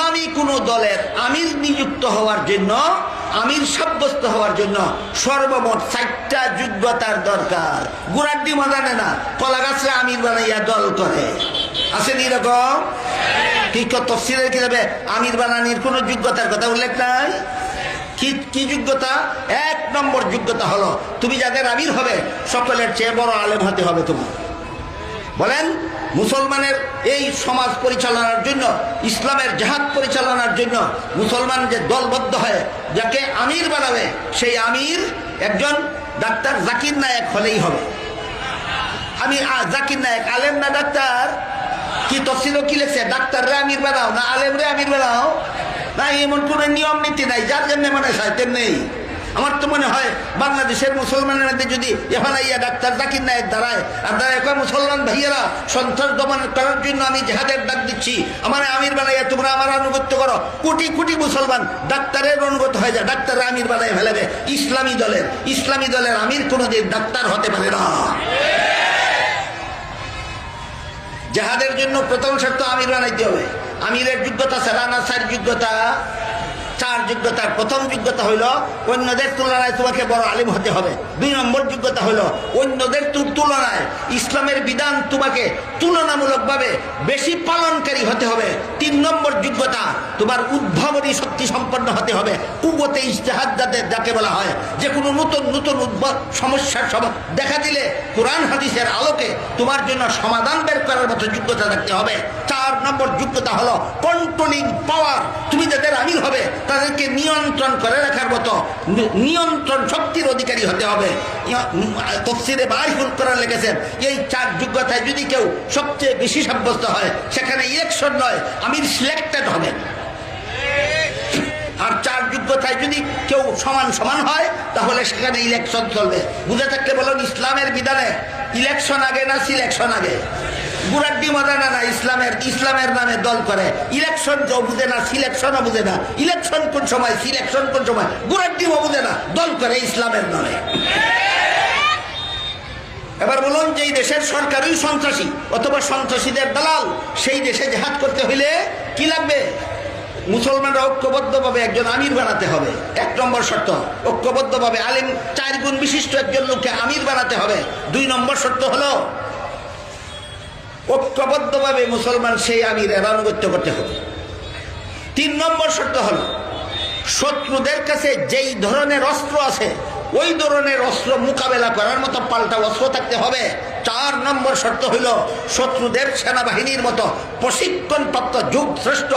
ইসলামী কোন দলের আমির নিযুক্ত হওয়ার জন্য, আমির সাব্যস্ত হওয়ার জন্য সর্বমোট 4টা যোগ্যতার দরকার। গুড়াড্ডি মাদানে না, কলা গাছরা আমির বানাইয়া দল করে, আছেন এরকম? কি তফসিলের কিতাবে আমির বানানির কোন যোগ্যতার কথা উল্লেখ নাই। কি যোগ্যতা? 1 নম্বর যোগ্যতা হলো তুমি যাদের আমির হবে সকলের চেয়ে বড় আলেম হতে হবে তোমার। বলেন, মুসলমানের এই সমাজ পরিচালনার জন্য, ইসলামের জাহাদ পরিচালনার জন্য মুসলমান যে দলবদ্ধ হয় যাকে আমির বানাবে, সেই আমির একজন ডাক্তার জাকির নায়েক হলেই হবে। জাকির নায়েক আলেম না ডাক্তার? কি তফসিল কি লেখছে? ডাক্তার রে আমির বানাও না আলেম রে আমির বানাও? না, এমন কোন নিয়ম নীতি নাই, যার জন্য মনে হয় তেমনি। আমার তো মনে হয় বাংলাদেশের মুসলমানের মধ্যে যদি এফালাইয়া ডাক্তার জাকির নায়েক দাঁড়ায় আর দাঁড়ায় মুসলমান ভাইয়েরা সন্ত্রাস দমন করার জন্য আমি জেহাদের ডাক দিচ্ছি, আমার আমির বানাইয়া তোমরা আমার আনুগত্য করো, কোটি কোটি মুসলমান ডাক্তারের অনুগত হয়ে যায়, ডাক্তারের আমির বানাই ফেলেবে। ইসলামী দলের আমির কোনোদিন ডাক্তার হতে পারে না। জেহাদের জন্য প্রথম শর্ত আমির বানাইতে হবে। আমিরের যোগ্যতা ছাড়া না 4 যোগ্যতা। 4 যোগ্যতার প্রথম যোগ্যতা হইল অন্যদের তুলনায় তোমাকে বড় আলিম হতে হবে। 2 নম্বর যোগ্যতা হইল অন্যদের তুলনায় ইসলামের বিধান তোমাকে তুলনামূলকভাবে বেশি পালনকারী হতে হবে। 3 নম্বর যোগ্যতা তোমার উদ্ভাবনী শক্তি সম্পন্ন হতে হবে। কুওয়াতে ইজতিহাদ যাকে বলা হয়, যে কোনো নতুন সমস্যার দেখা দিলে কোরআন হাদিসের আলোকে তোমার জন্য সমাধান বের করার মতো যোগ্যতা থাকতে হবে। 4 নম্বর যোগ্যতা হলো কন্ট্রোলিং পাওয়ার। তুমি যাদের আমির হবে তাদেরকে নিয়ন্ত্রণ করে রাখার মতো নিয়ন্ত্রণ শক্তির অধিকারী হতে হবে। তাফসীরে মারিফুল কোরআন লিখেছেন, এই 4 যোগ্যতায় যদি কেউ সবচেয়ে বেশি সাব্যস্ত হয়, সেখানে ইলেকশন নয়, আমির সিলেক্টেড হবে। আর 4 যোগ্যতায় যদি কেউ সমান হয় তাহলে সেখানে ইলেকশন চলবে। বুঝে থাকলে বলুন, ইসলামের বিধানে ইলেকশন আগে না সিলেকশন আগে? গুড়াড্ডি মাদানা না, ইসলামের নামে দল করে, ইলেকশন বুঝে না, সিলেকশনও বুঝে না। ইলেকশন কোন সময়, সিলেকশন কোন সময়, গুড়াড্ডিও বুঝে না, দল করে ইসলামের নামে। এবার বলুন, যে দেশের সরকারই সন্ত্রাসী অথবা সন্ত্রাসীদের দালাল, সেই দেশে জেহাদ করতে হইলে কি লাগবে? মুসলমানরা ঐক্যবদ্ধভাবে একজন আমির বানাতে হবে। 1 নম্বর শর্ত, ঐক্যবদ্ধভাবে আলিম 4 গুণ বিশিষ্ট একজন লোককে আমির বানাতে হবে। 2 নম্বর শর্ত হলো ঐক্যবদ্ধভাবে মুসলমান সেই আমিরের আনুগত্য করতে হবে। 3 নম্বর শর্ত হলো শত্রুদের কাছে যেই ধরনের অস্ত্র আছে ওই ধরনের অস্ত্র মোকাবেলা করার মতো পাল্টা অস্ত্র থাকতে হবে। 4 নম্বর শর্ত হইল শত্রুদের সেনাবাহিনীর মতো প্রশিক্ষণপ্রাপ্ত যুগ শ্রেষ্ঠ